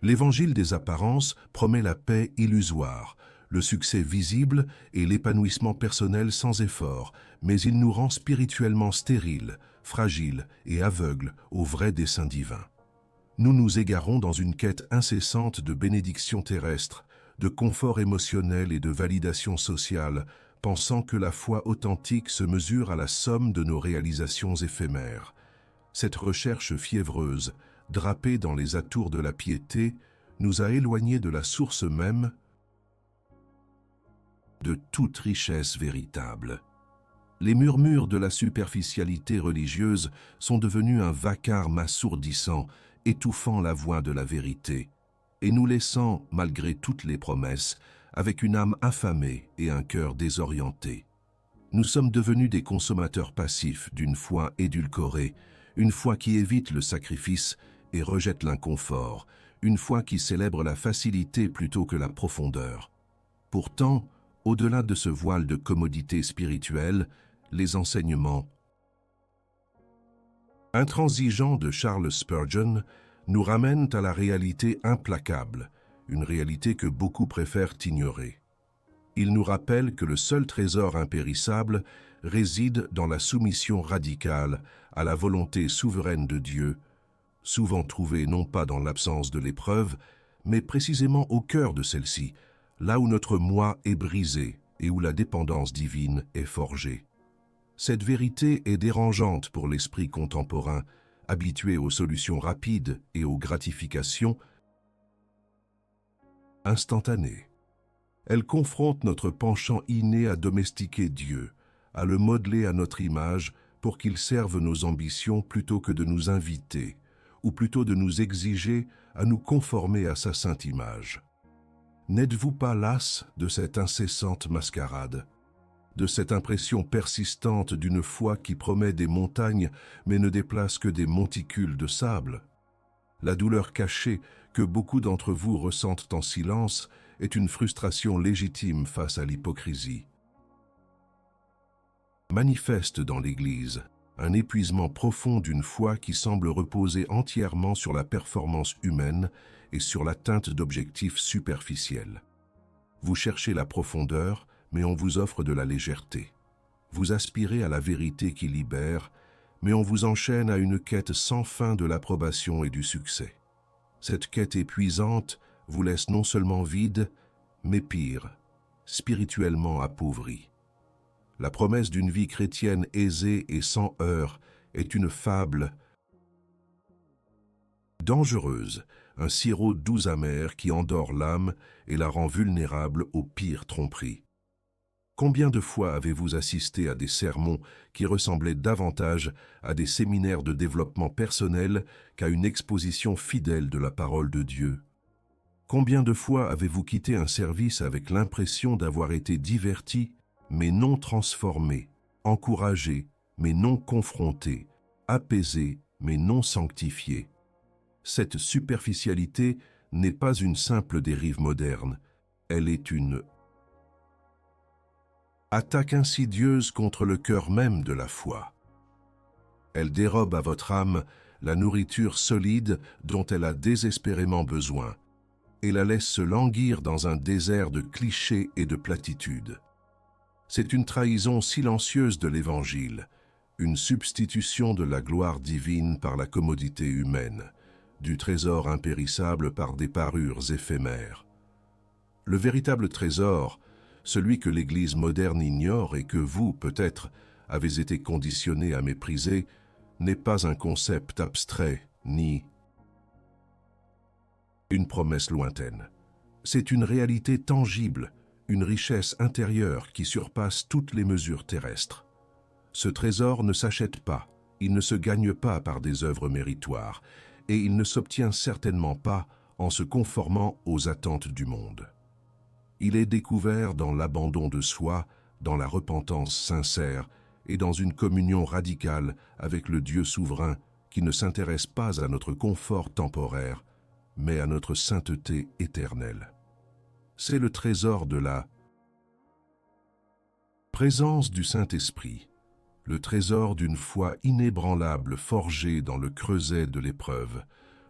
L'évangile des apparences promet la paix illusoire, le succès visible et l'épanouissement personnel sans effort, mais il nous rend spirituellement stériles, fragiles et aveugles au vrai dessein divin. Nous nous égarons dans une quête incessante de bénédictions terrestres, de confort émotionnel et de validation sociale, pensant que la foi authentique se mesure à la somme de nos réalisations éphémères. Cette recherche fiévreuse, drapée dans les atours de la piété, nous a éloignés de la source même de toute richesse véritable. Les murmures de la superficialité religieuse sont devenus un vacarme assourdissant, étouffant la voix de la vérité, et nous laissant, malgré toutes les promesses, avec une âme affamée et un cœur désorienté. Nous sommes devenus des consommateurs passifs d'une foi édulcorée, une foi qui évite le sacrifice et rejette l'inconfort, une foi qui célèbre la facilité plutôt que la profondeur. Pourtant, au-delà de ce voile de commodité spirituelle, les enseignements intransigeants de Charles Spurgeon nous ramènent à la réalité implacable, une réalité que beaucoup préfèrent ignorer. Il nous rappelle que le seul trésor impérissable réside dans la soumission radicale à la volonté souveraine de Dieu, souvent trouvée non pas dans l'absence de l'épreuve, mais précisément au cœur de celle-ci, là où notre moi est brisé et où la dépendance divine est forgée. Cette vérité est dérangeante pour l'esprit contemporain, habitué aux solutions rapides et aux gratifications instantanées. Elle confronte notre penchant inné à domestiquer Dieu, à le modeler à notre image pour qu'il serve nos ambitions plutôt que de nous inviter, ou plutôt de nous exiger à nous conformer à sa sainte image. N'êtes-vous pas las de cette incessante mascarade, de cette impression persistante d'une foi qui promet des montagnes mais ne déplace que des monticules de sable? La douleur cachée que beaucoup d'entre vous ressentent en silence est une frustration légitime face à l'hypocrisie. Manifeste dans l'Église un épuisement profond d'une foi qui semble reposer entièrement sur la performance humaine et sur l'atteinte d'objectifs superficiels. Vous cherchez la profondeur, mais on vous offre de la légèreté. Vous aspirez à la vérité qui libère, mais on vous enchaîne à une quête sans fin de l'approbation et du succès. Cette quête épuisante vous laisse non seulement vide, mais pire, spirituellement appauvri. La promesse d'une vie chrétienne aisée et sans heurts est une fable dangereuse, un sirop doux amer qui endort l'âme et la rend vulnérable aux pires tromperies. Combien de fois avez-vous assisté à des sermons qui ressemblaient davantage à des séminaires de développement personnel qu'à une exposition fidèle de la parole de Dieu? Combien de fois avez-vous quitté un service avec l'impression d'avoir été diverti, mais non transformé, encouragé, mais non confronté, apaisé, mais non sanctifié? Cette superficialité n'est pas une simple dérive moderne, elle est une attaque insidieuse contre le cœur même de la foi. Elle dérobe à votre âme la nourriture solide dont elle a désespérément besoin et la laisse se languir dans un désert de clichés et de platitudes. C'est une trahison silencieuse de l'Évangile, une substitution de la gloire divine par la commodité humaine, du trésor impérissable par des parures éphémères. Le véritable trésor, celui que l'Église moderne ignore et que vous, peut-être, avez été conditionné à mépriser, n'est pas un concept abstrait ni une promesse lointaine. C'est une réalité tangible, une richesse intérieure qui surpasse toutes les mesures terrestres. Ce trésor ne s'achète pas, il ne se gagne pas par des œuvres méritoires, et il ne s'obtient certainement pas en se conformant aux attentes du monde. Il est découvert dans l'abandon de soi, dans la repentance sincère et dans une communion radicale avec le Dieu souverain qui ne s'intéresse pas à notre confort temporaire, mais à notre sainteté éternelle. C'est le trésor de la présence du Saint-Esprit, le trésor d'une foi inébranlable forgée dans le creuset de l'épreuve,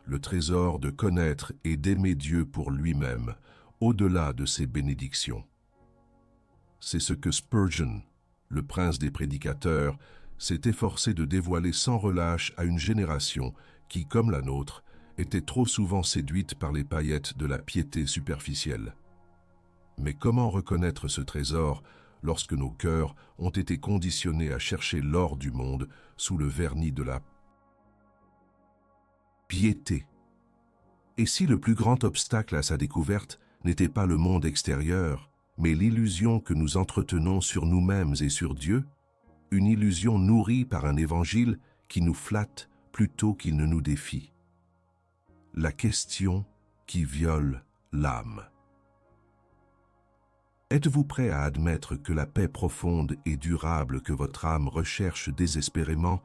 le trésor de connaître et d'aimer Dieu pour lui-même, au-delà de ses bénédictions. C'est ce que Spurgeon, le prince des prédicateurs, s'est efforcé de dévoiler sans relâche à une génération qui, comme la nôtre, était trop souvent séduite par les paillettes de la piété superficielle. Mais comment reconnaître ce trésor lorsque nos cœurs ont été conditionnés à chercher l'or du monde sous le vernis de la piété? Et si le plus grand obstacle à sa découverte n'était pas le monde extérieur, mais l'illusion que nous entretenons sur nous-mêmes et sur Dieu, une illusion nourrie par un évangile qui nous flatte plutôt qu'il ne nous défie. La question qui viole l'âme. Êtes-vous prêt à admettre que la paix profonde et durable que votre âme recherche désespérément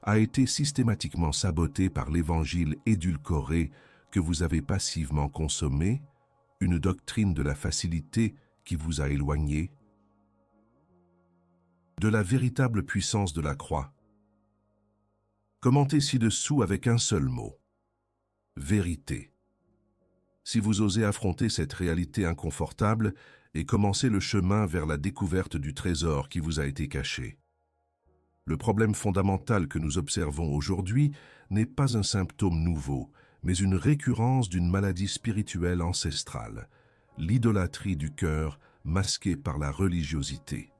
a été systématiquement sabotée par l'évangile édulcoré que vous avez passivement consommé, une doctrine de la facilité qui vous a éloigné de la véritable puissance de la croix? Commentez ci-dessous avec un seul mot: vérité. Si vous osez affronter cette réalité inconfortable et commencer le chemin vers la découverte du trésor qui vous a été caché. Le problème fondamental que nous observons aujourd'hui n'est pas un symptôme nouveau, mais une récurrence d'une maladie spirituelle ancestrale, l'idolâtrie du cœur masquée par la religiosité.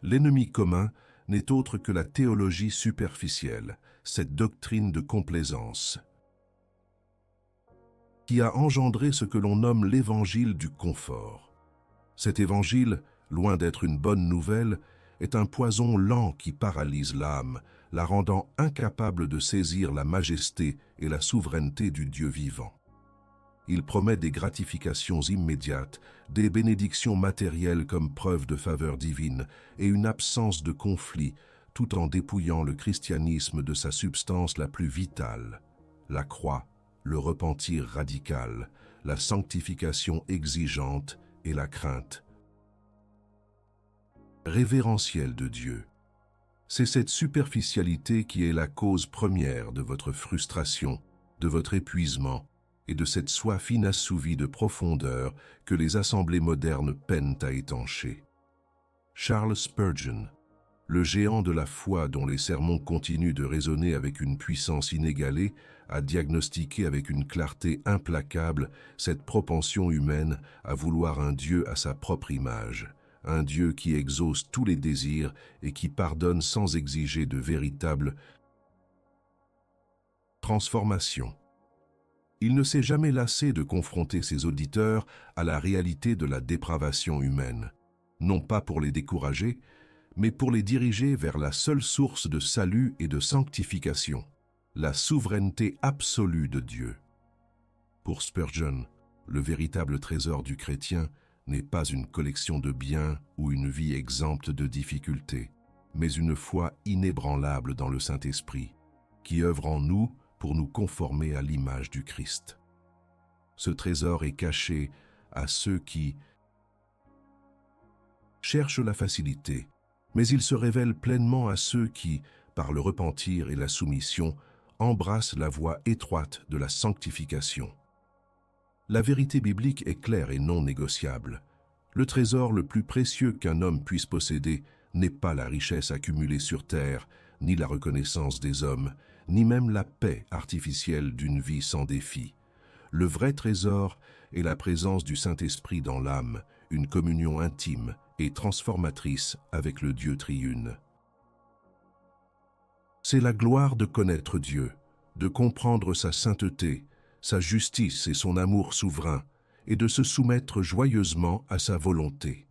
L'ennemi commun n'est autre que la théologie superficielle, cette doctrine de complaisance, qui a engendré ce que l'on nomme l'évangile du confort. Cet évangile, loin d'être une bonne nouvelle, est un poison lent qui paralyse l'âme, la rendant incapable de saisir la majesté et la souveraineté du Dieu vivant. Il promet des gratifications immédiates, des bénédictions matérielles comme preuve de faveur divine et une absence de conflit, tout en dépouillant le christianisme de sa substance la plus vitale, la croix, le repentir radical, la sanctification exigeante et la crainte révérentielle de Dieu. C'est cette superficialité qui est la cause première de votre frustration, de votre épuisement et de cette soif inassouvie de profondeur que les assemblées modernes peinent à étancher. Charles Spurgeon, le géant de la foi dont les sermons continuent de résonner avec une puissance inégalée, a diagnostiqué avec une clarté implacable cette propension humaine à vouloir un Dieu à sa propre image, un Dieu qui exauce tous les désirs et qui pardonne sans exiger de véritable transformation. Il ne s'est jamais lassé de confronter ses auditeurs à la réalité de la dépravation humaine, non pas pour les décourager, mais pour les diriger vers la seule source de salut et de sanctification, la souveraineté absolue de Dieu. Pour Spurgeon, le véritable trésor du chrétien n'est pas une collection de biens ou une vie exempte de difficultés, mais une foi inébranlable dans le Saint-Esprit, qui œuvre en nous pour nous conformer à l'image du Christ. Ce trésor est caché à ceux qui cherchent la facilité, mais il se révèle pleinement à ceux qui, par le repentir et la soumission, embrassent la voie étroite de la sanctification. La vérité biblique est claire et non négociable. Le trésor le plus précieux qu'un homme puisse posséder n'est pas la richesse accumulée sur terre, ni la reconnaissance des hommes, ni même la paix artificielle d'une vie sans défi. Le vrai trésor est la présence du Saint-Esprit dans l'âme, une communion intime et transformatrice avec le Dieu triune. C'est la gloire de connaître Dieu, de comprendre sa sainteté, sa justice et son amour souverain, et de se soumettre joyeusement à sa volonté.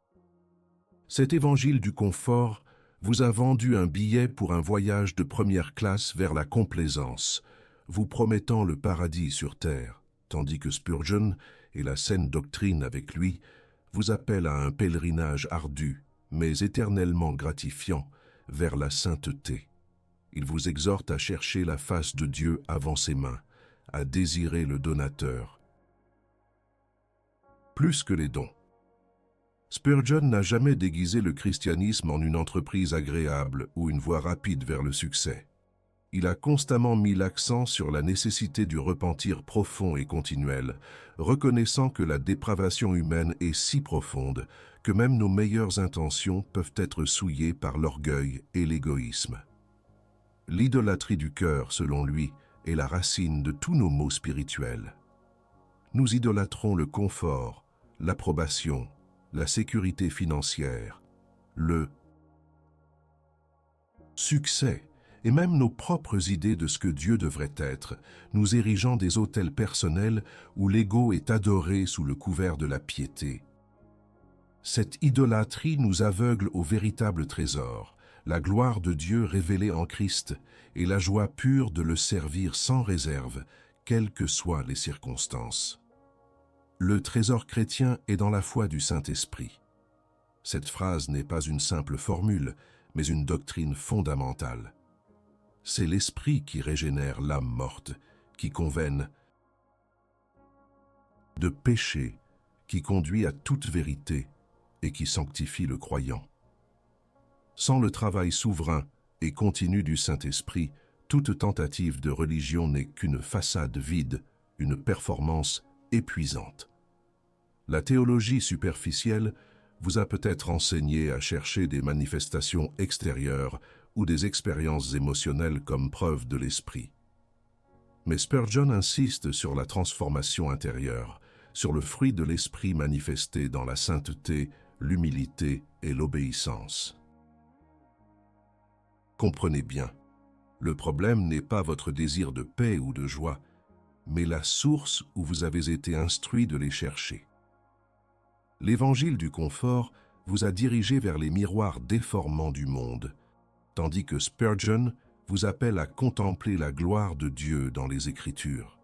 Cet évangile du confort vous a vendu un billet pour un voyage de première classe vers la complaisance, vous promettant le paradis sur terre, tandis que Spurgeon et la saine doctrine avec lui vous appellent à un pèlerinage ardu, mais éternellement gratifiant, vers la sainteté. Il vous exhorte à chercher la face de Dieu avant ses mains, à désirer le donateur, plus que les dons. Spurgeon n'a jamais déguisé le christianisme en une entreprise agréable ou une voie rapide vers le succès. Il a constamment mis l'accent sur la nécessité du repentir profond et continuel, reconnaissant que la dépravation humaine est si profonde que même nos meilleures intentions peuvent être souillées par l'orgueil et l'égoïsme. L'idolâtrie du cœur, selon lui, est la racine de tous nos maux spirituels. Nous idolâtrons le confort, l'approbation, la sécurité financière, le succès, et même nos propres idées de ce que Dieu devrait être, nous érigeant des autels personnels où l'ego est adoré sous le couvert de la piété. Cette idolâtrie nous aveugle au véritable trésor, la gloire de Dieu révélée en Christ et la joie pure de le servir sans réserve, quelles que soient les circonstances. Le trésor chrétien est dans la foi du Saint-Esprit. Cette phrase n'est pas une simple formule, mais une doctrine fondamentale. C'est l'Esprit qui régénère l'âme morte, qui convainc de péché, qui conduit à toute vérité et qui sanctifie le croyant. Sans le travail souverain et continu du Saint-Esprit, toute tentative de religion n'est qu'une façade vide, une performance épuisante. La théologie superficielle vous a peut-être enseigné à chercher des manifestations extérieures ou des expériences émotionnelles comme preuve de l'esprit. Mais Spurgeon insiste sur la transformation intérieure, sur le fruit de l'esprit manifesté dans la sainteté, l'humilité et l'obéissance. Comprenez bien, le problème n'est pas votre désir de paix ou de joie, mais la source où vous avez été instruit de les chercher. L'évangile du confort vous a dirigé vers les miroirs déformants du monde, tandis que Spurgeon vous appelle à contempler la gloire de Dieu dans les Écritures.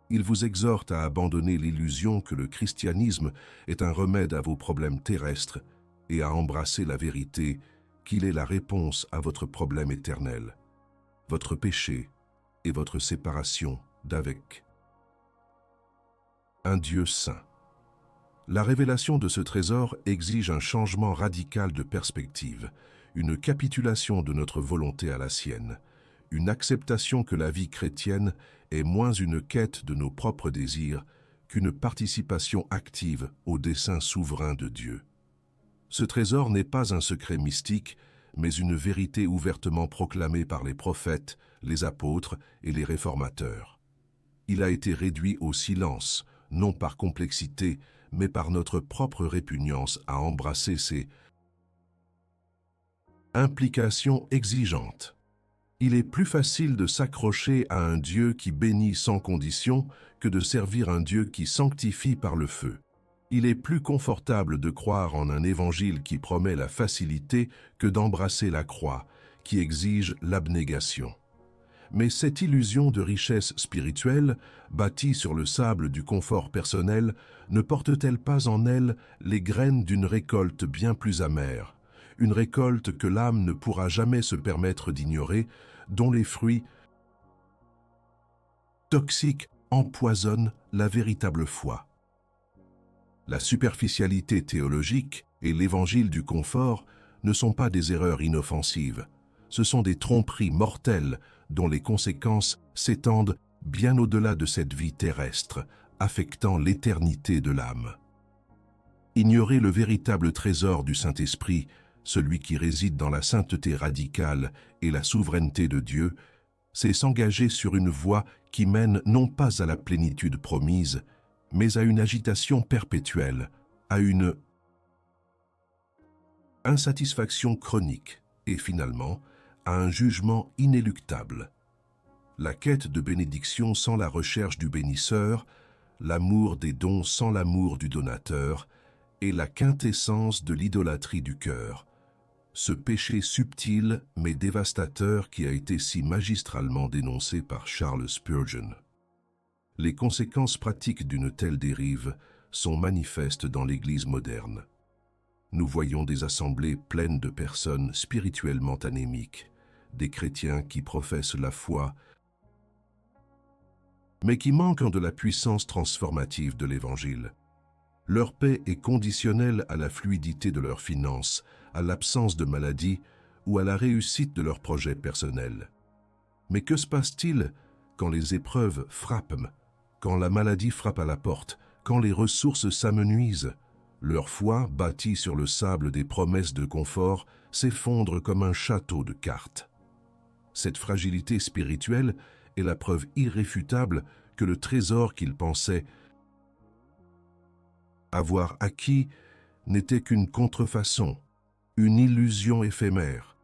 Il vous exhorte à abandonner l'illusion que le christianisme est un remède à vos problèmes terrestres et à embrasser la vérité qu'il est la réponse à votre problème éternel, votre péché et votre séparation d'avec un Dieu saint. La révélation de ce trésor exige un changement radical de perspective, une capitulation de notre volonté à la sienne, une acceptation que la vie chrétienne est moins une quête de nos propres désirs qu'une participation active au dessein souverain de Dieu. Ce trésor n'est pas un secret mystique, mais une vérité ouvertement proclamée par les prophètes, les apôtres et les réformateurs. Il a été réduit au silence, non par complexité, mais par notre propre répugnance à embrasser ces implications exigeantes. Il est plus facile de s'accrocher à un Dieu qui bénit sans condition que de servir un Dieu qui sanctifie par le feu. Il est plus confortable de croire en un évangile qui promet la facilité que d'embrasser la croix, qui exige l'abnégation. Mais cette illusion de richesse spirituelle, bâtie sur le sable du confort personnel, ne porte-t-elle pas en elle les graines d'une récolte bien plus amère, une récolte que l'âme ne pourra jamais se permettre d'ignorer, dont les fruits toxiques empoisonnent la véritable foi. La superficialité théologique et l'évangile du confort ne sont pas des erreurs inoffensives, ce sont des tromperies mortelles dont les conséquences s'étendent bien au-delà de cette vie terrestre, affectant l'éternité de l'âme. Ignorer le véritable trésor du Saint-Esprit, celui qui réside dans la sainteté radicale et la souveraineté de Dieu, c'est s'engager sur une voie qui mène non pas à la plénitude promise, mais à une agitation perpétuelle, à une insatisfaction chronique et finalement à un jugement inéluctable. La quête de bénédiction sans la recherche du bénisseur, l'amour des dons sans l'amour du donateur, est la quintessence de l'idolâtrie du cœur, ce péché subtil mais dévastateur qui a été si magistralement dénoncé par Charles Spurgeon. Les conséquences pratiques d'une telle dérive sont manifestes dans l'Église moderne. Nous voyons des assemblées pleines de personnes spirituellement anémiques, des chrétiens qui professent la foi, mais qui manquent de la puissance transformative de l'Évangile. Leur paix est conditionnelle à la fluidité de leurs finances, à l'absence de maladie ou à la réussite de leurs projets personnels. Mais que se passe-t-il quand les épreuves frappent, quand la maladie frappe à la porte, quand les ressources s'amenuisent? Leur foi, bâtie sur le sable des promesses de confort, s'effondre comme un château de cartes. Cette fragilité spirituelle est la preuve irréfutable que le trésor qu'ils pensaient avoir acquis n'était qu'une contrefaçon, une illusion éphémère.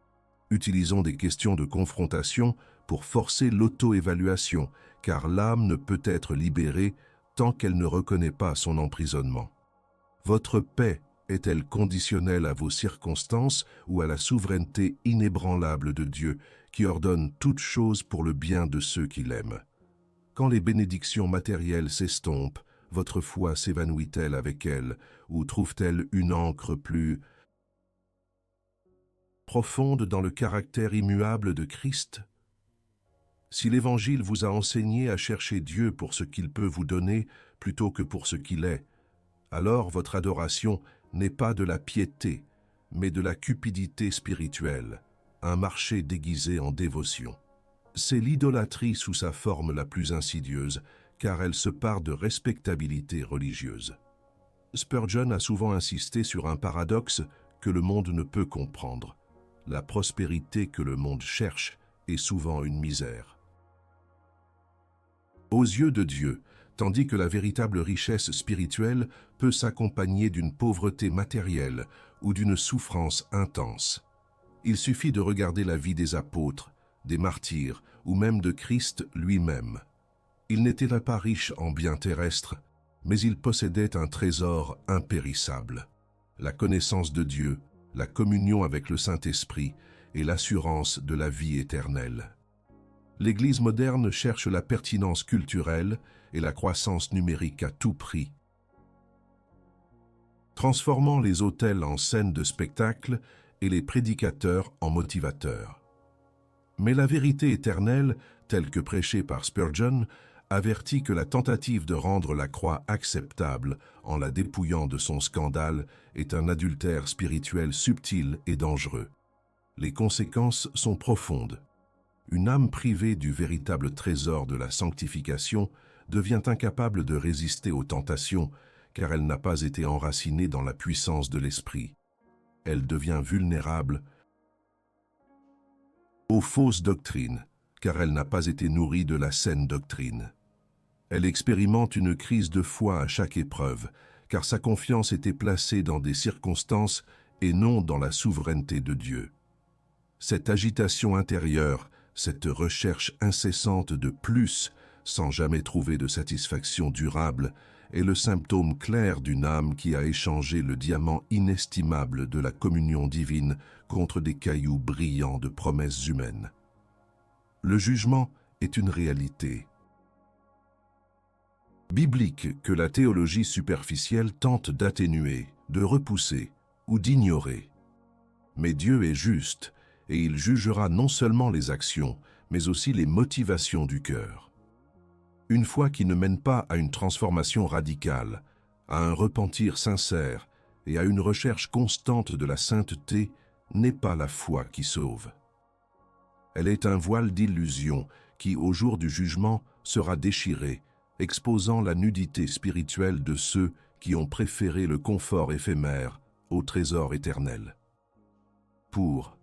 Utilisons des questions de confrontation pour forcer l'auto-évaluation, car l'âme ne peut être libérée tant qu'elle ne reconnaît pas son emprisonnement. Votre paix est-elle conditionnelle à vos circonstances ou à la souveraineté inébranlable de Dieu qui ordonne toutes choses pour le bien de ceux qui l'aiment? Quand les bénédictions matérielles s'estompent, votre foi s'évanouit-elle avec elles ou trouve-t-elle une ancre plus profonde dans le caractère immuable de Christ? Si l'Évangile vous a enseigné à chercher Dieu pour ce qu'il peut vous donner plutôt que pour ce qu'il est, alors votre adoration n'est pas de la piété, mais de la cupidité spirituelle, un marché déguisé en dévotion. C'est l'idolâtrie sous sa forme la plus insidieuse, car elle se pare de respectabilité religieuse. Spurgeon a souvent insisté sur un paradoxe que le monde ne peut comprendre. La prospérité que le monde cherche est souvent une misère. Aux yeux de Dieu, tandis que la véritable richesse spirituelle peut s'accompagner d'une pauvreté matérielle ou d'une souffrance intense. Il suffit de regarder la vie des apôtres, des martyrs ou même de Christ lui-même. Il n'était pas riche en biens terrestres, mais il possédait un trésor impérissable, la connaissance de Dieu, la communion avec le Saint-Esprit et l'assurance de la vie éternelle. L'Église moderne cherche la pertinence culturelle et la croissance numérique à tout prix, transformant les autels en scènes de spectacle et les prédicateurs en motivateurs. Mais la vérité éternelle, telle que prêchée par Spurgeon, avertit que la tentative de rendre la croix acceptable en la dépouillant de son scandale est un adultère spirituel subtil et dangereux. Les conséquences sont profondes. Une âme privée du véritable trésor de la sanctification devient incapable de résister aux tentations car elle n'a pas été enracinée dans la puissance de l'esprit. Elle devient vulnérable aux fausses doctrines car elle n'a pas été nourrie de la saine doctrine. Elle expérimente une crise de foi à chaque épreuve car sa confiance était placée dans des circonstances et non dans la souveraineté de Dieu. Cette agitation intérieure, cette recherche incessante de plus, sans jamais trouver de satisfaction durable, est le symptôme clair d'une âme qui a échangé le diamant inestimable de la communion divine contre des cailloux brillants de promesses humaines. Le jugement est une réalité biblique que la théologie superficielle tente d'atténuer, de repousser ou d'ignorer. Mais Dieu est juste, et il jugera non seulement les actions, mais aussi les motivations du cœur. Une foi qui ne mène pas à une transformation radicale, à un repentir sincère et à une recherche constante de la sainteté n'est pas la foi qui sauve. Elle est un voile d'illusion qui, au jour du jugement, sera déchiré, exposant la nudité spirituelle de ceux qui ont préféré le confort éphémère au trésor éternel. Pour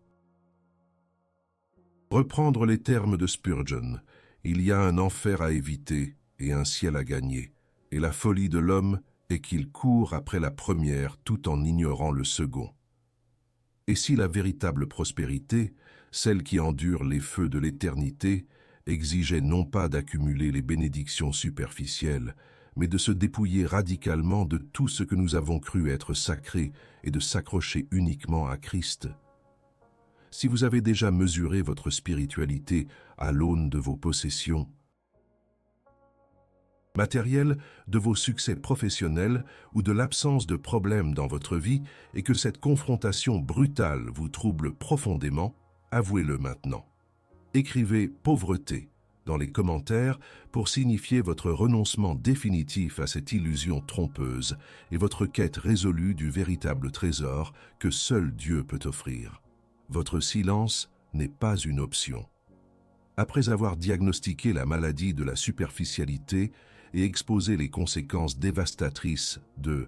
reprendre les termes de Spurgeon, il y a un enfer à éviter et un ciel à gagner, et la folie de l'homme est qu'il court après la première tout en ignorant le second. Et si la véritable prospérité, celle qui endure les feux de l'éternité, exigeait non pas d'accumuler les bénédictions superficielles, mais de se dépouiller radicalement de tout ce que nous avons cru être sacré et de s'accrocher uniquement à Christ. Si vous avez déjà mesuré votre spiritualité à l'aune de vos possessions matérielles, de vos succès professionnels ou de l'absence de problèmes dans votre vie et que cette confrontation brutale vous trouble profondément, avouez-le maintenant. Écrivez « pauvreté » dans les commentaires pour signifier votre renoncement définitif à cette illusion trompeuse et votre quête résolue du véritable trésor que seul Dieu peut offrir. Votre silence n'est pas une option. Après avoir diagnostiqué la maladie de la superficialité et exposé les conséquences dévastatrices de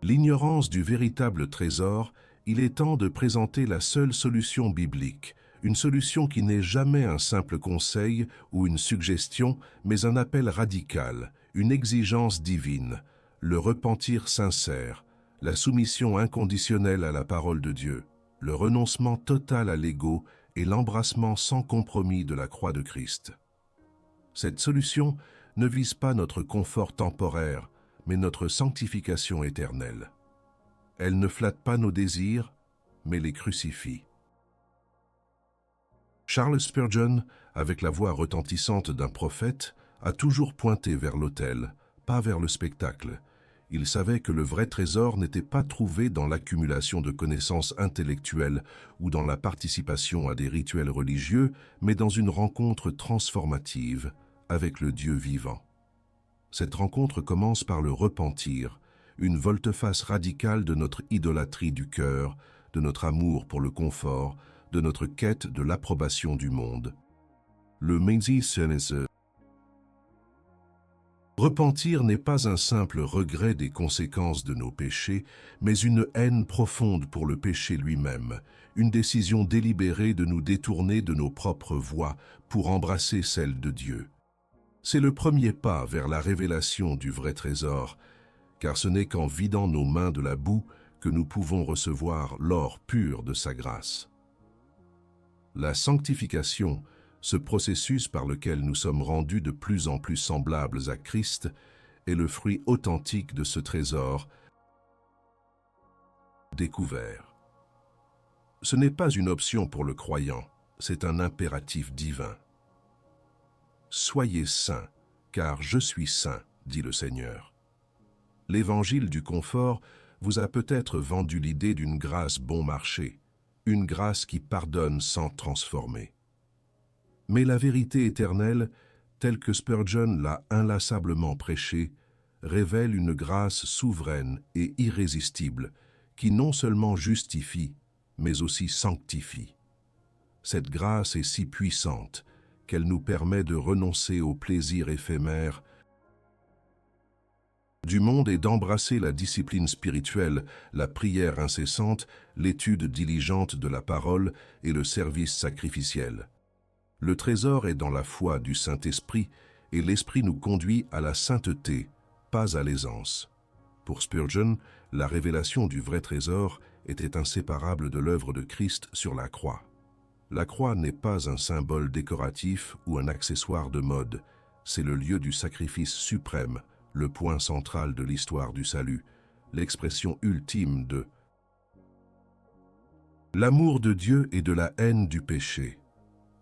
l'ignorance du véritable trésor, il est temps de présenter la seule solution biblique, une solution qui n'est jamais un simple conseil ou une suggestion, mais un appel radical, une exigence divine, le repentir sincère, la soumission inconditionnelle à la parole de Dieu, le renoncement total à l'ego et l'embrassement sans compromis de la croix de Christ. Cette solution ne vise pas notre confort temporaire, mais notre sanctification éternelle. Elle ne flatte pas nos désirs, mais les crucifie. Charles Spurgeon, avec la voix retentissante d'un prophète, a toujours pointé vers l'autel, pas vers le spectacle. Il savait que le vrai trésor n'était pas trouvé dans l'accumulation de connaissances intellectuelles ou dans la participation à des rituels religieux, mais dans une rencontre transformative avec le Dieu vivant. Cette rencontre commence par le repentir, une volte-face radicale de notre idolâtrie du cœur, de notre amour pour le confort, de notre quête de l'approbation du monde. Le repentir n'est pas un simple regret des conséquences de nos péchés, mais une haine profonde pour le péché lui-même, une décision délibérée de nous détourner de nos propres voies pour embrasser celle de Dieu. C'est le premier pas vers la révélation du vrai trésor, car ce n'est qu'en vidant nos mains de la boue que nous pouvons recevoir l'or pur de sa grâce. La sanctification, ce processus par lequel nous sommes rendus de plus en plus semblables à Christ, est le fruit authentique de ce trésor découvert. Ce n'est pas une option pour le croyant, c'est un impératif divin. Soyez saints, car je suis saint, dit le Seigneur. L'évangile du confort vous a peut-être vendu l'idée d'une grâce bon marché, une grâce qui pardonne sans transformer. Mais la vérité éternelle, telle que Spurgeon l'a inlassablement prêchée, révèle une grâce souveraine et irrésistible qui non seulement justifie, mais aussi sanctifie. Cette grâce est si puissante qu'elle nous permet de renoncer aux plaisirs éphémères du monde et d'embrasser la discipline spirituelle, la prière incessante, l'étude diligente de la parole et le service sacrificiel. Le trésor est dans la foi du Saint-Esprit et l'Esprit nous conduit à la sainteté, pas à l'aisance. Pour Spurgeon, la révélation du vrai trésor était inséparable de l'œuvre de Christ sur la croix. La croix n'est pas un symbole décoratif ou un accessoire de mode, c'est le lieu du sacrifice suprême, le point central de l'histoire du salut, l'expression ultime de l'amour de Dieu et de la haine du péché.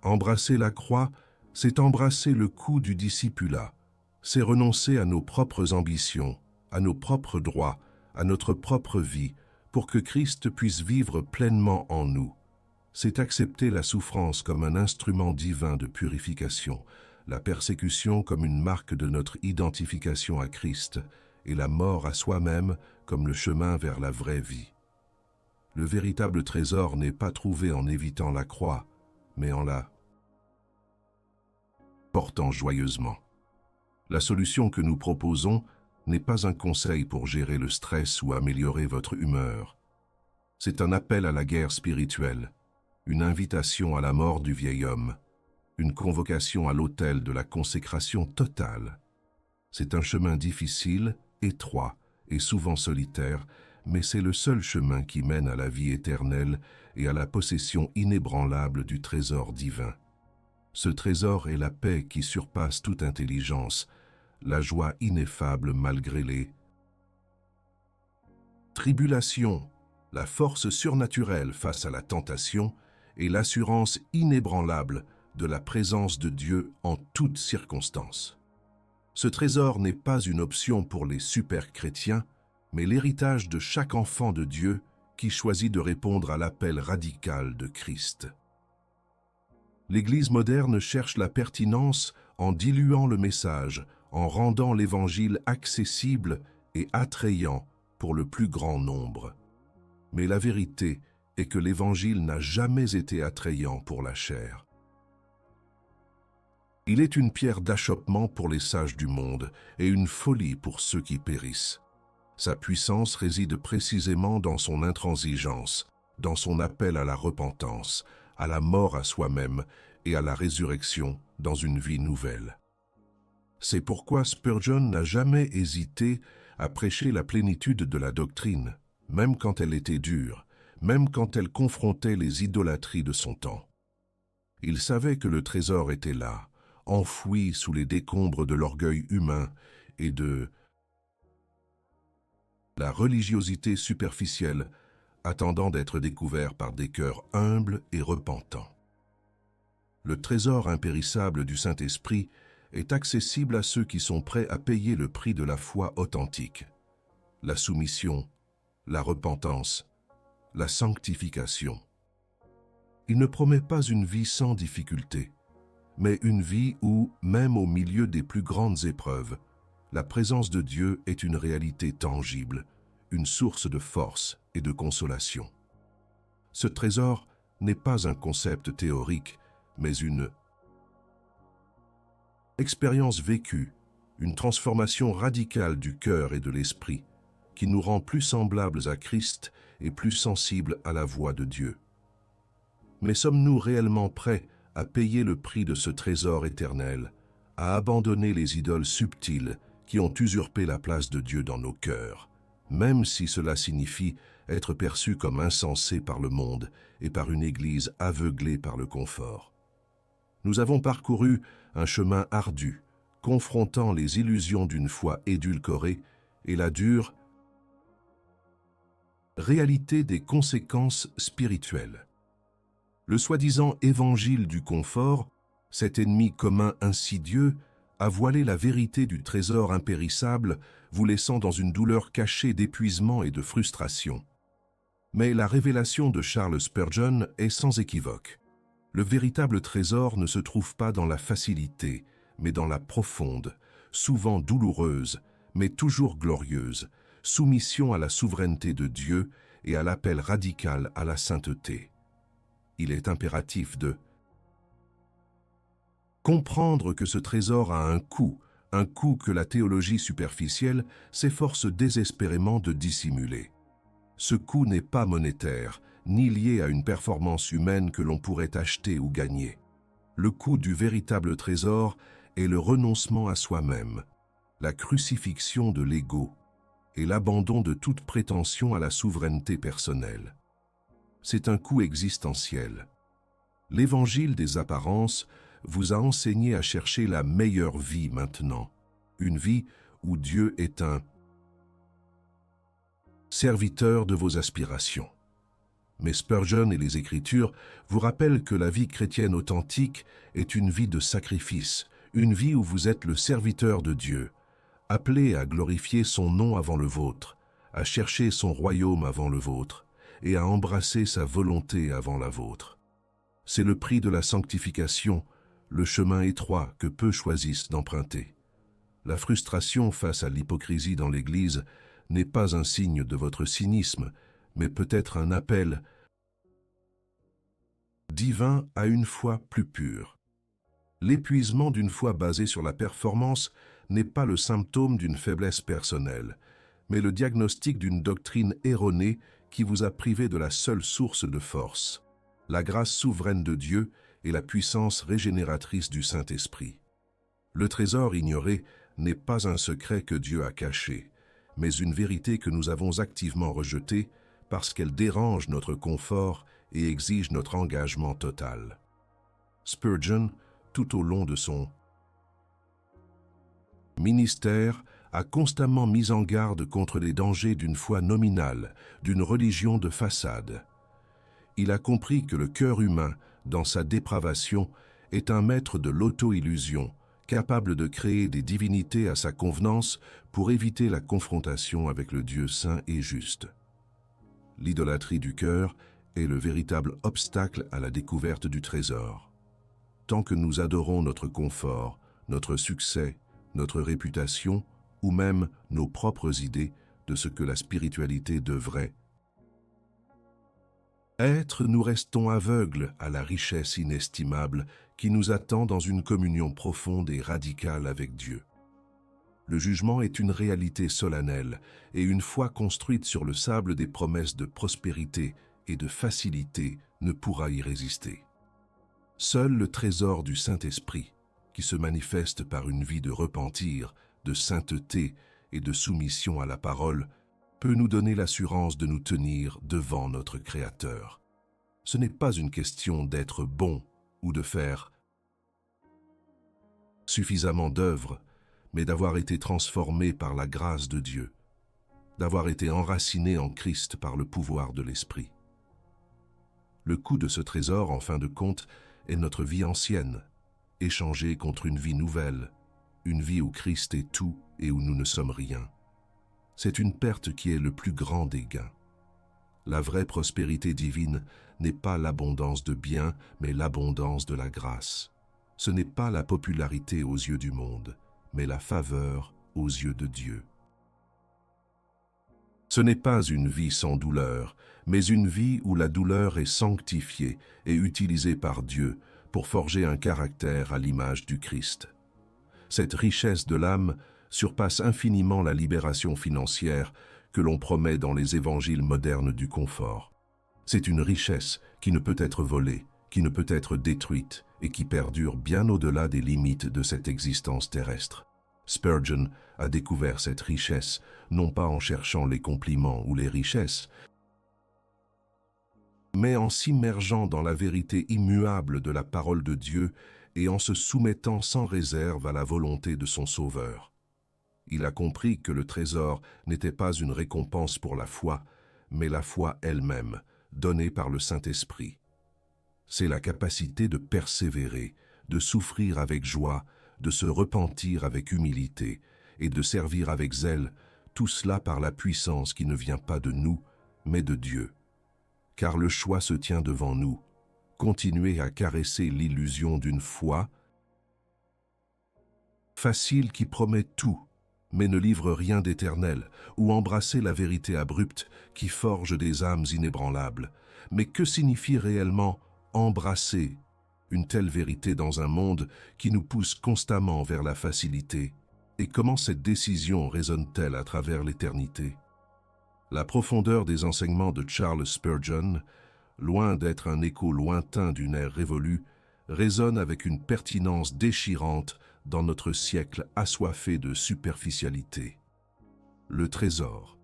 Embrasser la croix, c'est embrasser le coup du discipulat, c'est renoncer à nos propres ambitions, à nos propres droits, à notre propre vie, pour que Christ puisse vivre pleinement en nous. C'est accepter la souffrance comme un instrument divin de purification, la persécution comme une marque de notre identification à Christ et la mort à soi-même comme le chemin vers la vraie vie. Le véritable trésor n'est pas trouvé en évitant la croix, mais en la portant joyeusement. La solution que nous proposons n'est pas un conseil pour gérer le stress ou améliorer votre humeur. C'est un appel à la guerre spirituelle, une invitation à la mort du vieil homme, une convocation à l'autel de la consécration totale. C'est un chemin difficile, étroit et souvent solitaire, mais c'est le seul chemin qui mène à la vie éternelle et à la possession inébranlable du trésor divin. Ce trésor est la paix qui surpasse toute intelligence, la joie ineffable malgré les tribulations, la force surnaturelle face à la tentation et l'assurance inébranlable de la présence de Dieu en toutes circonstances. Ce trésor n'est pas une option pour les super-chrétiens, mais l'héritage de chaque enfant de Dieu qui choisit de répondre à l'appel radical de Christ. L'Église moderne cherche la pertinence en diluant le message, en rendant l'Évangile accessible et attrayant pour le plus grand nombre. Mais la vérité est que l'Évangile n'a jamais été attrayant pour la chair. Il est une pierre d'achoppement pour les sages du monde et une folie pour ceux qui périssent. Sa puissance réside précisément dans son intransigeance, dans son appel à la repentance, à la mort à soi-même et à la résurrection dans une vie nouvelle. C'est pourquoi Spurgeon n'a jamais hésité à prêcher la plénitude de la doctrine, même quand elle était dure, même quand elle confrontait les idolâtries de son temps. Il savait que le trésor était là, enfoui sous les décombres de l'orgueil humain et de la religiosité superficielle, attendant d'être découvert par des cœurs humbles et repentants. Le trésor impérissable du Saint-Esprit est accessible à ceux qui sont prêts à payer le prix de la foi authentique, la soumission, la repentance, la sanctification. Il ne promet pas une vie sans difficulté, mais une vie où, même au milieu des plus grandes épreuves, la présence de Dieu est une réalité tangible, une source de force et de consolation. Ce trésor n'est pas un concept théorique, mais une expérience vécue, une transformation radicale du cœur et de l'esprit, qui nous rend plus semblables à Christ et plus sensibles à la voix de Dieu. Mais sommes-nous réellement prêts à payer le prix de ce trésor éternel, à abandonner les idoles subtiles qui ont usurpé la place de Dieu dans nos cœurs, même si cela signifie être perçu comme insensé par le monde et par une Église aveuglée par le confort? Nous avons parcouru un chemin ardu, confrontant les illusions d'une foi édulcorée et la dure réalité des conséquences spirituelles. Le soi-disant évangile du confort, cet ennemi commun insidieux, a voilé la vérité du trésor impérissable, vous laissant dans une douleur cachée d'épuisement et de frustration. Mais la révélation de Charles Spurgeon est sans équivoque. Le véritable trésor ne se trouve pas dans la facilité, mais dans la profonde, souvent douloureuse, mais toujours glorieuse, soumission à la souveraineté de Dieu et à l'appel radical à la sainteté. Il est impératif de comprendre que ce trésor a un coût que la théologie superficielle s'efforce désespérément de dissimuler. Ce coût n'est pas monétaire, ni lié à une performance humaine que l'on pourrait acheter ou gagner. Le coût du véritable trésor est le renoncement à soi-même, la crucifixion de l'ego et l'abandon de toute prétention à la souveraineté personnelle. C'est un coût existentiel. L'évangile des apparences vous a enseigné à chercher la meilleure vie maintenant, une vie où Dieu est un serviteur de vos aspirations. Mais Spurgeon et les Écritures vous rappellent que la vie chrétienne authentique est une vie de sacrifice, une vie où vous êtes le serviteur de Dieu, appelé à glorifier son nom avant le vôtre, à chercher son royaume avant le vôtre, et à embrasser sa volonté avant la vôtre. C'est le prix de la sanctification, le chemin étroit que peu choisissent d'emprunter. La frustration face à l'hypocrisie dans l'Église n'est pas un signe de votre cynisme, mais peut-être un appel divin à une foi plus pure. L'épuisement d'une foi basée sur la performance n'est pas le symptôme d'une faiblesse personnelle, mais le diagnostic d'une doctrine erronée qui vous a privé de la seule source de force, la grâce souveraine de Dieu et la puissance régénératrice du Saint-Esprit. Le trésor ignoré n'est pas un secret que Dieu a caché, mais une vérité que nous avons activement rejetée parce qu'elle dérange notre confort et exige notre engagement total. Spurgeon, tout au long de son ministère, a constamment mis en garde contre les dangers d'une foi nominale, d'une religion de façade. Il a compris que le cœur humain, dans sa dépravation, est un maître de l'auto-illusion, capable de créer des divinités à sa convenance pour éviter la confrontation avec le Dieu saint et juste. L'idolâtrie du cœur est le véritable obstacle à la découverte du trésor. Tant que nous adorons notre confort, notre succès, notre réputation, ou même nos propres idées de ce que la spiritualité devrait Êtres, nous restons aveugles à la richesse inestimable qui nous attend dans une communion profonde et radicale avec Dieu. Le jugement est une réalité solennelle et une foi construite sur le sable des promesses de prospérité et de facilité ne pourra y résister. Seul le trésor du Saint-Esprit, qui se manifeste par une vie de repentir, de sainteté et de soumission à la parole, peut nous donner l'assurance de nous tenir devant notre Créateur. Ce n'est pas une question d'être bon ou de faire suffisamment d'œuvres, mais d'avoir été transformé par la grâce de Dieu, d'avoir été enraciné en Christ par le pouvoir de l'Esprit. Le coût de ce trésor, en fin de compte, est notre vie ancienne, échangée contre une vie nouvelle, une vie où Christ est tout et où nous ne sommes rien. C'est une perte qui est le plus grand des gains. La vraie prospérité divine n'est pas l'abondance de biens, mais l'abondance de la grâce. Ce n'est pas la popularité aux yeux du monde, mais la faveur aux yeux de Dieu. Ce n'est pas une vie sans douleur, mais une vie où la douleur est sanctifiée et utilisée par Dieu pour forger un caractère à l'image du Christ. Cette richesse de l'âme surpasse infiniment la libération financière que l'on promet dans les évangiles modernes du confort. C'est une richesse qui ne peut être volée, qui ne peut être détruite et qui perdure bien au-delà des limites de cette existence terrestre. Spurgeon a découvert cette richesse, non pas en cherchant les compliments ou les richesses, mais en s'immergeant dans la vérité immuable de la parole de Dieu et en se soumettant sans réserve à la volonté de son Sauveur. Il a compris que le trésor n'était pas une récompense pour la foi, mais la foi elle-même, donnée par le Saint-Esprit. C'est la capacité de persévérer, de souffrir avec joie, de se repentir avec humilité et de servir avec zèle, tout cela par la puissance qui ne vient pas de nous, mais de Dieu. Car le choix se tient devant nous. Continuer à caresser l'illusion d'une foi facile qui promet tout, mais ne livre rien d'éternel, ou embrasser la vérité abrupte qui forge des âmes inébranlables. Mais que signifie réellement embrasser une telle vérité dans un monde qui nous pousse constamment vers la facilité? Et comment cette décision résonne-t-elle à travers l'éternité? La profondeur des enseignements de Charles Spurgeon, loin d'être un écho lointain d'une ère révolue, résonne avec une pertinence déchirante dans notre siècle assoiffé de superficialité. Le trésor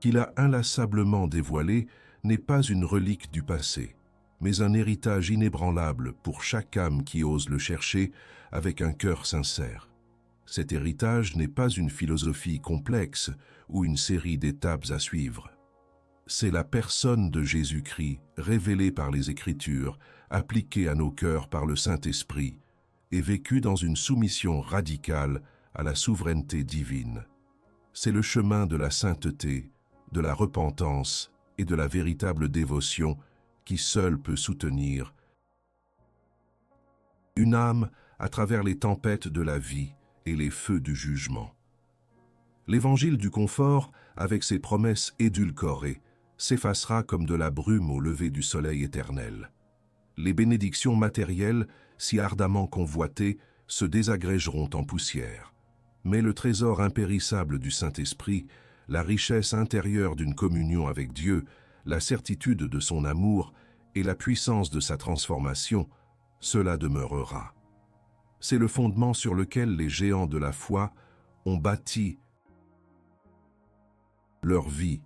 qu'il a inlassablement dévoilé n'est pas une relique du passé, mais un héritage inébranlable pour chaque âme qui ose le chercher avec un cœur sincère. Cet héritage n'est pas une philosophie complexe ou une série d'étapes à suivre. C'est la personne de Jésus-Christ, révélée par les Écritures, appliquée à nos cœurs par le Saint-Esprit, et vécue dans une soumission radicale à la souveraineté divine. C'est le chemin de la sainteté, de la repentance et de la véritable dévotion qui seul peut soutenir une âme à travers les tempêtes de la vie et les feux du jugement. L'évangile du confort, avec ses promesses édulcorées, s'effacera comme de la brume au lever du soleil éternel. Les bénédictions matérielles, si ardemment convoitées, se désagrégeront en poussière. Mais le trésor impérissable du Saint-Esprit, la richesse intérieure d'une communion avec Dieu, la certitude de son amour et la puissance de sa transformation, cela demeurera. C'est le fondement sur lequel les géants de la foi ont bâti leur vie,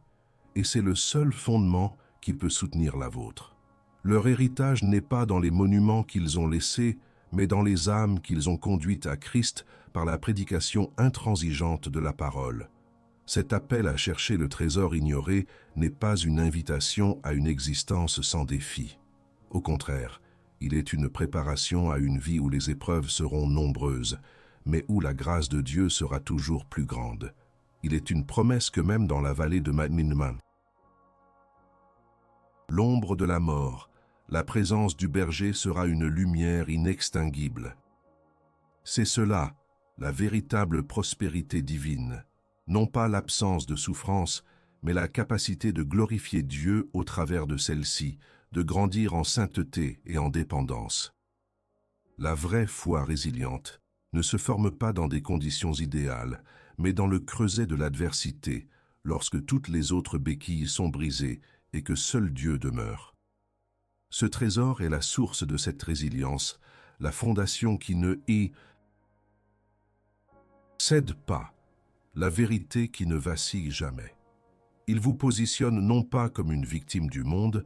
et c'est le seul fondement qui peut soutenir la vôtre. Leur héritage n'est pas dans les monuments qu'ils ont laissés, mais dans les âmes qu'ils ont conduites à Christ par la prédication intransigeante de la parole. Cet appel à chercher le trésor ignoré n'est pas une invitation à une existence sans défi. Au contraire, il est une préparation à une vie où les épreuves seront nombreuses, mais où la grâce de Dieu sera toujours plus grande. Il est une promesse que même dans la vallée de Madminman, l'ombre de la mort, la présence du berger sera une lumière inextinguible. C'est cela, la véritable prospérité divine, non pas l'absence de souffrance, mais la capacité de glorifier Dieu au travers de celle-ci, de grandir en sainteté et en dépendance. La vraie foi résiliente ne se forme pas dans des conditions idéales, mais dans le creuset de l'adversité, lorsque toutes les autres béquilles sont brisées et que seul Dieu demeure. Ce trésor est la source de cette résilience, la fondation qui ne cède pas, la vérité qui ne vacille jamais. Il vous positionne non pas comme une victime du monde,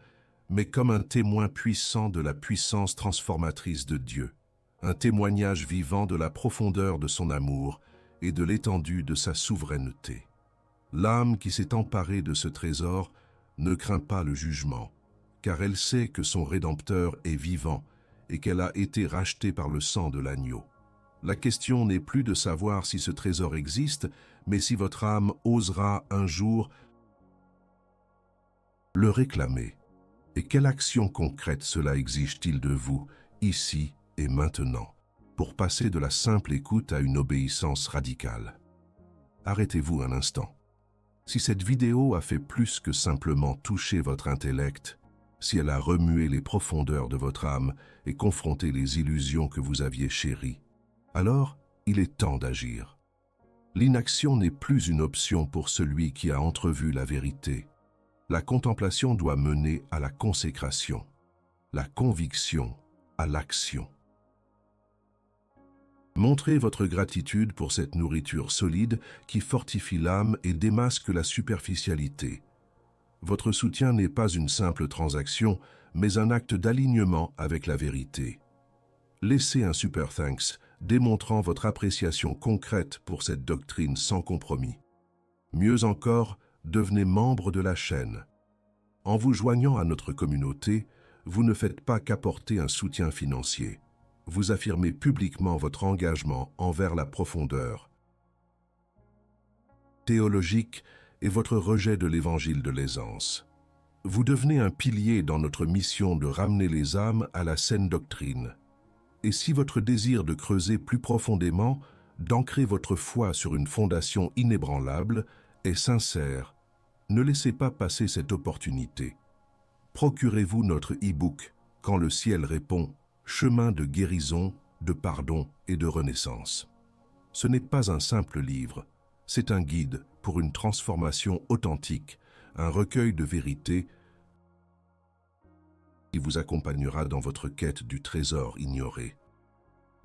mais comme un témoin puissant de la puissance transformatrice de Dieu, un témoignage vivant de la profondeur de son amour et de l'étendue de sa souveraineté. L'âme qui s'est emparée de ce trésor ne craint pas le jugement, car elle sait que son Rédempteur est vivant et qu'elle a été rachetée par le sang de l'agneau. La question n'est plus de savoir si ce trésor existe, mais si votre âme osera un jour le réclamer. Et quelle action concrète cela exige-t-il de vous, ici et maintenant, pour passer de la simple écoute à une obéissance radicale? Arrêtez-vous un instant. Si cette vidéo a fait plus que simplement toucher votre intellect, si elle a remué les profondeurs de votre âme et confronté les illusions que vous aviez chéries, alors il est temps d'agir. L'inaction n'est plus une option pour celui qui a entrevu la vérité. La contemplation doit mener à la consécration, la conviction à l'action. Montrez votre gratitude pour cette nourriture solide qui fortifie l'âme et démasque la superficialité. Votre soutien n'est pas une simple transaction, mais un acte d'alignement avec la vérité. Laissez un super thanks démontrant votre appréciation concrète pour cette doctrine sans compromis. Mieux encore, devenez membre de la chaîne. En vous joignant à notre communauté, vous ne faites pas qu'apporter un soutien financier. Vous affirmez publiquement votre engagement envers la profondeur théologique et votre rejet de l'évangile de l'aisance. Vous devenez un pilier dans notre mission de ramener les âmes à la saine doctrine. Et si votre désir de creuser plus profondément, d'ancrer votre foi sur une fondation inébranlable, est sincère, ne laissez pas passer cette opportunité. Procurez-vous notre e-book « Quand le ciel répond », chemin de guérison, de pardon et de renaissance. Ce n'est pas un simple livre, c'est un guide pour une transformation authentique, un recueil de vérités qui vous accompagnera dans votre quête du trésor ignoré.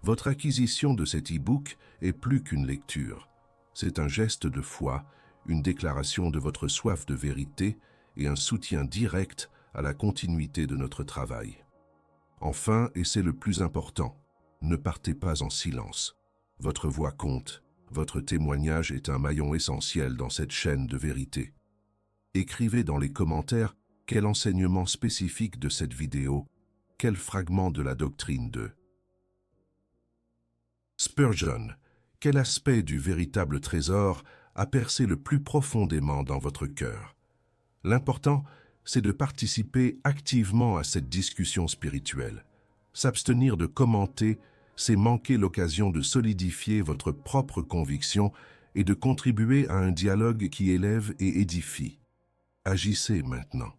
Votre acquisition de cet e-book est plus qu'une lecture. C'est un geste de foi, une déclaration de votre soif de vérité et un soutien direct à la continuité de notre travail. Enfin, et c'est le plus important, ne partez pas en silence. Votre voix compte, votre témoignage est un maillon essentiel dans cette chaîne de vérité. Écrivez dans les commentaires quel enseignement spécifique de cette vidéo, quel fragment de la doctrine de Spurgeon, quel aspect du véritable trésor a percé le plus profondément dans votre cœur. L'important, c'est de participer activement à cette discussion spirituelle. S'abstenir de commenter, c'est manquer l'occasion de solidifier votre propre conviction et de contribuer à un dialogue qui élève et édifie. Agissez maintenant.